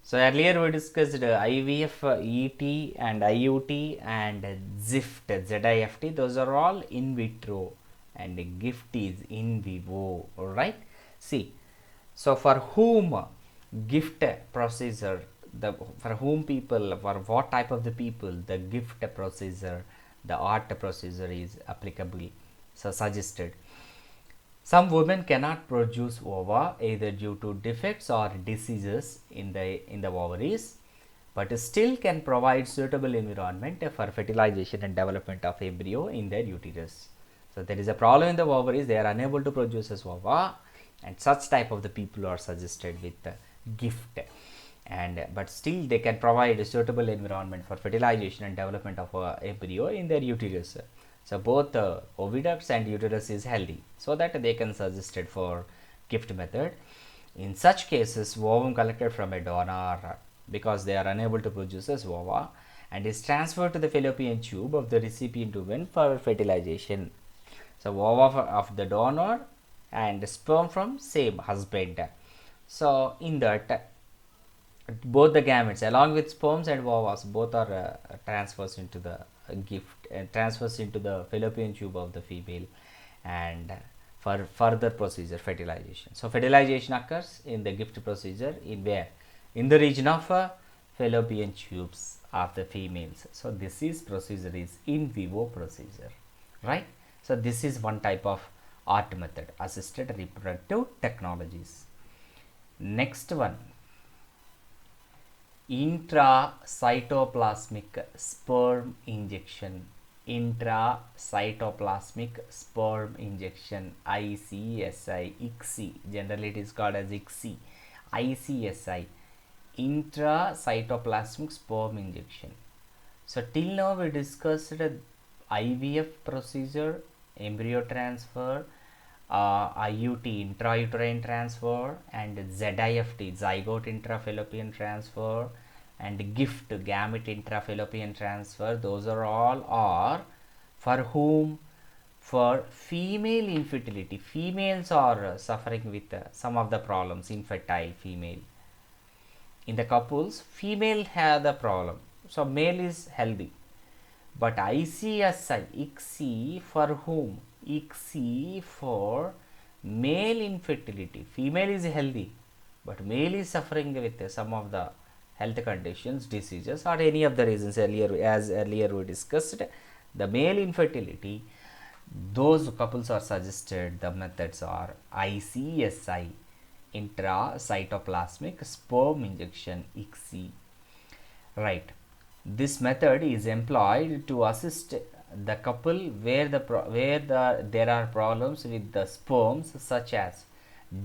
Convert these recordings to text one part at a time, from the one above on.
So earlier we discussed IVF, ET and IUT and ZIFT. Those are all in vitro and GIFT is in vivo. Alright. See, so for whom gift procedure, for whom people, for what type of the people the gift procedure, the art procedure is applicable, so suggested. Some women cannot produce ova either due to defects or diseases in the ovaries, but still can provide suitable environment for fertilization and development of embryo in their uterus. So there is a problem in the ovaries; they are unable to produce as ova, and such type of the people are suggested with the gift. And but still they can provide a suitable environment for fertilization and development of embryo in their uterus. So both oviducts and uterus is healthy, so that they can suggested for gift method. In such cases, ovum collected from a donor, because they are unable to produce as ova, and is transferred to the fallopian tube of the recipient woman for fertilization. So ova of the donor and sperm from same husband. So in that, both the gametes along with sperms and ovas both are transfers into the gift and transfers into the fallopian tube of the female, and for further procedure fertilization. So fertilization occurs in the gift procedure in where, in the region of fallopian tubes of the females. So this is procedure is in vivo procedure, right? So this is one type of art method, assisted reproductive technologies. Next one, intracytoplasmic sperm injection. Intracytoplasmic sperm injection, ICSI, ICSI, generally it is called as ICSI, ICSI, intracytoplasmic sperm injection. So till now we discussed IVF procedure, embryo transfer, IUT, intrauterine transfer, and ZIFT, zygote intrafallopian transfer, and GIFT, gamete intrafallopian transfer. Those are all are for whom? For female infertility. Females are suffering with some of the problems, infertile female. In the couples, female have the problem, so male is healthy. But ICSI, ICSI for whom? ICSI for male infertility. Female is healthy, but male is suffering with some of the health conditions, diseases, or any of the reasons earlier, as earlier we discussed. The male infertility, those couples are suggested, the methods are ICSI, intracytoplasmic sperm injection, ICSI, right? This method is employed to assist the couple where there are problems with the sperms, such as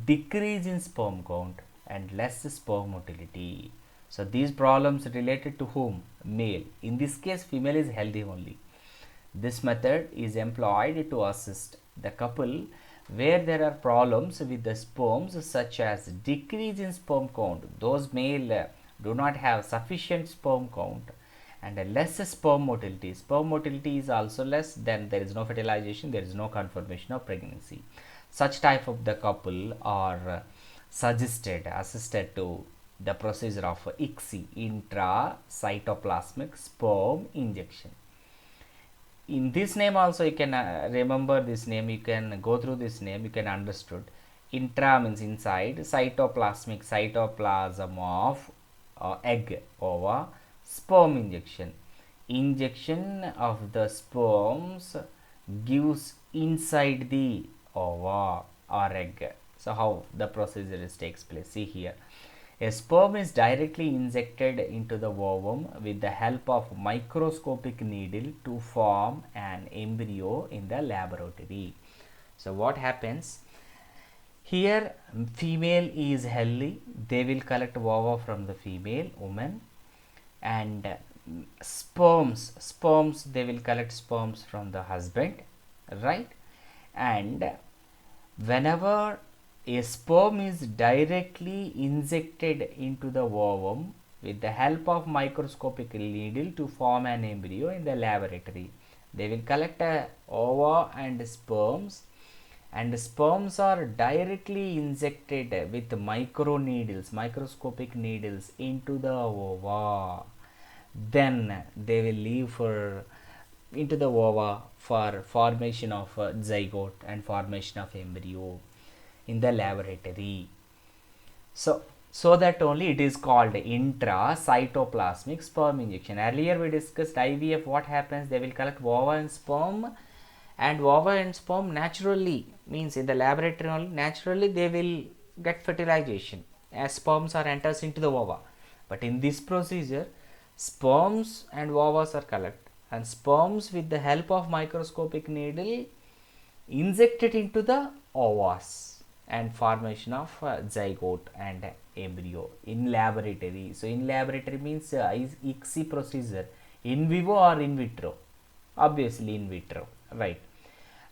decrease in sperm count and less sperm motility. So these problems related to whom? Male. In this case, female is healthy only. This method is employed to assist the couple where there are problems with the sperms, such as decrease in sperm count. Those male do not have sufficient sperm count and less sperm motility. Sperm motility is also less, then there is no fertilization, there is no confirmation of pregnancy. Such type of the couple are suggested, assisted to the procedure of ICSI, intracytoplasmic sperm injection. In this name also you can remember this name, you can go through this name, you can understood. Intra means inside, cytoplasmic, cytoplasm of egg, ova, sperm injection. Injection of the sperms gives inside the ova or egg. So how the procedure takes place? See here. A sperm is directly injected into the ovum with the help of microscopic needle to form an embryo in the laboratory. So what happens? Here female is healthy, they will collect ova from the female woman, and sperms they will collect sperms from the husband, right? And whenever a sperm is directly injected into the ovum with the help of microscopic needle to form an embryo in the laboratory, they will collect ova and sperms and sperms are directly injected with microscopic needles into the ova. Then they will leave for into the ova for formation of zygote and formation of embryo in the laboratory. So that only it is called intracytoplasmic sperm injection. Earlier we discussed IVF. What happens? They will collect ova and sperm, and ova and sperm naturally, means in the laboratory only, naturally they will get fertilization as sperms are enters into the ova. But in this procedure, sperms and ovas are collected, and sperms with the help of microscopic needle injected into the ovas and formation of zygote and embryo in laboratory. So in laboratory means ICSI procedure, in vivo or in vitro, obviously in vitro, right.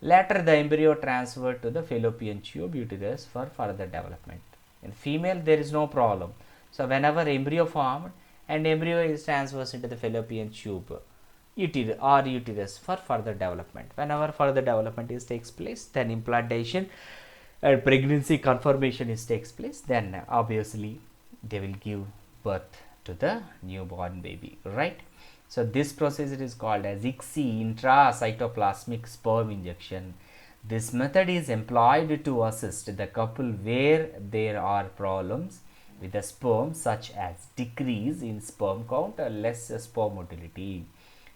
Later the embryo transferred to the fallopian tube uterus for further development. In female there is no problem. So whenever embryo formed and embryo is transferred into the fallopian tube uterus for further development. Whenever further development takes place, then implantation and pregnancy confirmation takes place, then obviously they will give birth to the newborn baby, right. So this procedure is called as ICSI, intracytoplasmic sperm injection. This method is employed to assist the couple where there are problems with the sperm, such as decrease in sperm count or less sperm motility.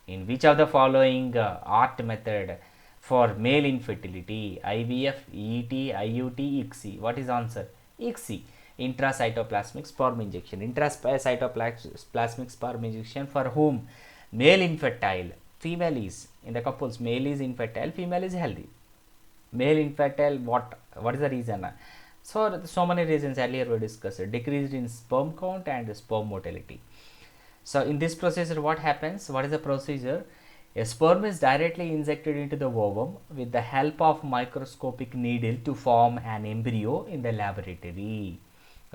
In which of the following ART method for male infertility? IVF, ET, IUT, ICSI. What is answer? ICSI, intracytoplasmic sperm injection. Intracytoplasmic sperm injection for whom? Male infertile. Female is, in the couples, male is infertile, female is healthy. Male infertile, what is the reason? So many reasons earlier we discussed. Decreased in sperm count and sperm motility. So in this procedure, what happens? What is the procedure? A sperm is directly injected into the ovum with the help of microscopic needle to form an embryo in the laboratory,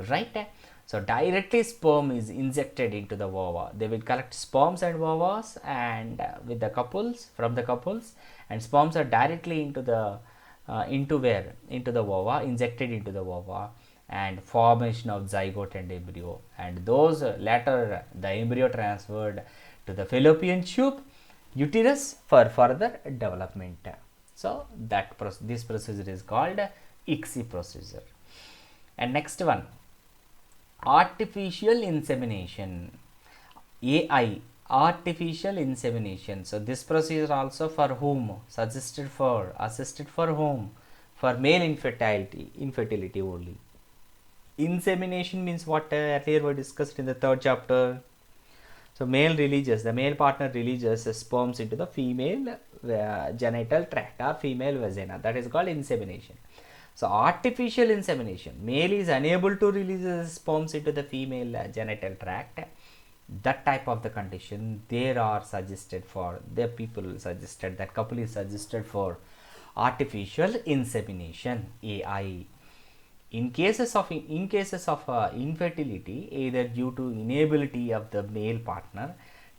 right. So directly sperm is injected into the ova. They will collect sperms and ovas and with the couples, from the couples, and sperms are directly into the into the ova, injected into the ova, and formation of zygote and embryo, and those later the embryo transferred to the fallopian tube uterus for further development. So this procedure is called ICSI procedure. And next one, artificial insemination, AI, artificial insemination. So this procedure also for whom? Assisted for whom? For male infertility only. Insemination means what? Earlier we discussed in the third chapter. So the male partner releases sperms into the female genital tract or female vagina. That is called insemination. So artificial insemination, male is unable to release sperms into the female genital tract. That type of the condition, there are suggested for, the people suggested, that couple is suggested for artificial insemination, AI. In cases of infertility, either due to inability of the male partner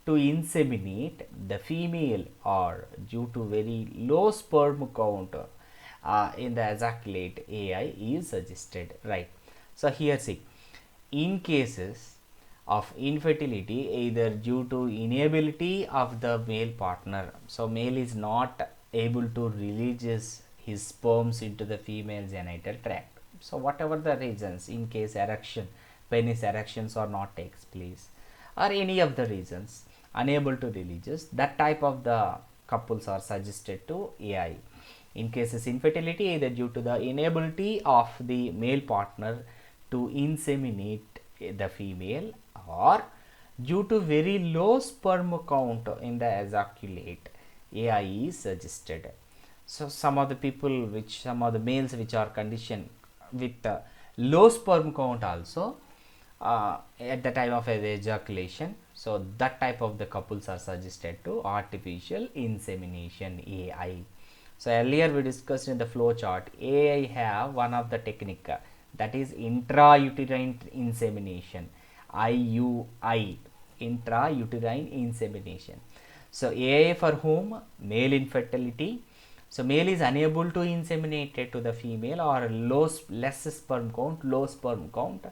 to inseminate the female or due to very low sperm count in the ejaculate, AI is suggested, right. So here see, in cases of infertility, either due to inability of the male partner, so male is not able to release his sperms into the female genital tract. So whatever the reasons, in case penis erections or not takes place, or any of the reasons, unable to release, that type of the couples are suggested to AI. In cases infertility, either due to the inability of the male partner to inseminate the female, or due to very low sperm count in the ejaculate, AI is suggested. So some of the males which are conditioned with low sperm count also at the time of ejaculation, so that type of the couples are suggested to artificial insemination, AI. So earlier we discussed in the flow chart, AI have one of the technique, that is intrauterine insemination, IUI, intrauterine insemination. So AI for whom? Male infertility, So male is unable to inseminate to the female, or less sperm count, low sperm count,